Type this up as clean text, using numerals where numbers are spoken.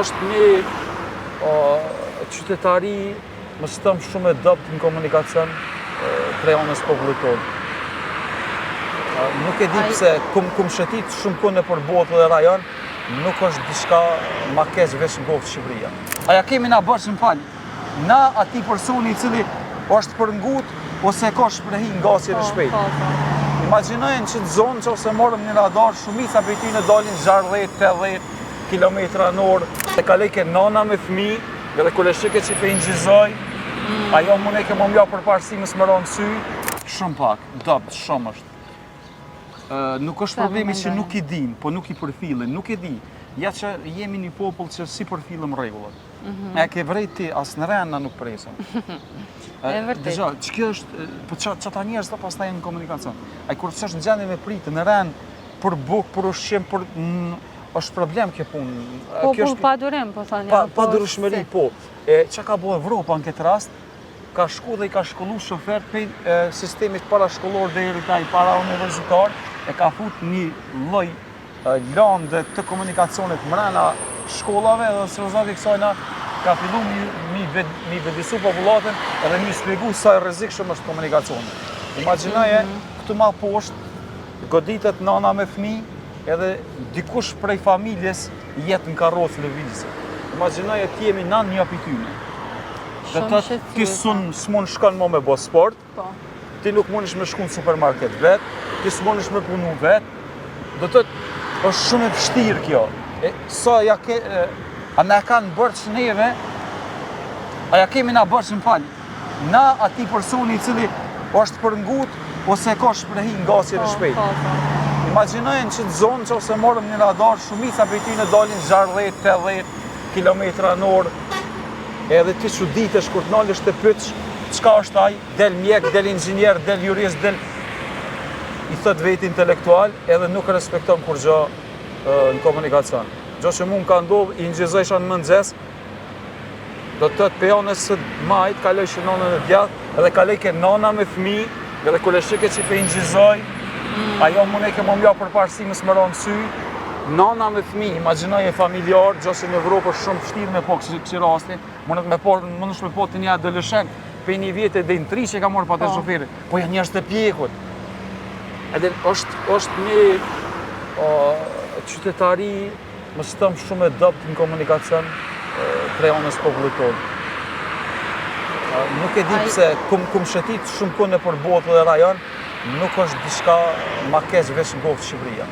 është një qytetari më stëm shumë e dopt në komunikacion prej anës popullit tonë. Nuk e di pse kum shëtit shumë kohë nëpër botë dhe rajon, nuk është diçka ma keq veç në kohë Shqipëria. Aja kemi na bërë m'fal, na ati personi i cili është përngut ose ka shprehi ngasje në shpejt. Imagjinojnë që në zonë që ose morëm një radar, shumica për ty në dalin 60-80 km/h, e ka lejke nana me fëmi, dhe kule shike që pe ingjizoj, ajo mune ke më mja për parësi më smëron sy, shumë pak, dopt, shumë është. Nuk është problemi që nuk i dim, po nuk i përfilin, nuk i di. Ja që jemi një popull që si përfilëm regullat. E ke vrejt ti, as në rena nuk presëm. E vërtet. Dëgja, që kjo është, po që ta njerës të pas ta jenë në komunikacion. A kur që është në gjendje me pritë, në rena, për buk, për ushqim, është problem kjo punë. Po, pa durim, po thënë. Pa durushmëri, po. Që ka bo Evropa në këtë rast, ka shku dhe i ka shkollu shofer për sistemit parashkollor dhe i para universitar, e ka fut një lloj lande të komunikacionit mrena shkollave dhe së rezultati kësajna ka fillu mi vedisu popullatën edhe mi shpjegu sa e rrezikshëm është komunikacioni. Imagjinoje, këtu ma poshtë, goditet nana me fëmijë edhe dikush prej familjes jetë në karrocë lëvizje. Imagjinoje ti jemi nanë një apityne. Dhe të ti s'mon shkon mo me bo sport, ti nuk mundesh me shku në supermarket vetë, ti s'mundesh me punu vetë, do të është shumë e vështirë kjo. Sa ja ke, a na kanë bërë që neve, a ja kemi na bërë që m'fal, na ati personi i cili është përngut ose ka shprehi ngasje në shpejt. Imagjinojnë që në zonë që ose morëm një radar, shumica për ty në dalin 60-80 km/h, edhe ti çuditesh kur të nalesh të pyetsh çka është ai, del mjek, del inxhinier, del jurist, del i thot vetë intelektual, edhe nuk respekton kur gjë në komunikacion. Gjë që mu më ka ndodhur, i ngjizojsha në mëngjes, do të thotë pejonës së majt, kaloj shënonën e djathtë, edhe kaloj ke nana me fëmijë, edhe kur e shike që pe ingjizoj, ajo mune ke më mja për parësi më smëron sy, nana me fëmijë, imagjinoje familjar, gjë që në Evropë është shumë vështirë me po kësi rasti, mundesh me po të një adoleshent, për një vjetë dhe në 3 që ka morë pa të shoferi, po janë njerëz të pjekut. Edhe është një qytetari më stëm shumë e dopt në komunikacion prej anës popullit tonë. Nuk e di pse kum shëtit shumë kohë nëpër botë dhe rajon, nuk është diçka ma keq veç në kohë Shqipëria.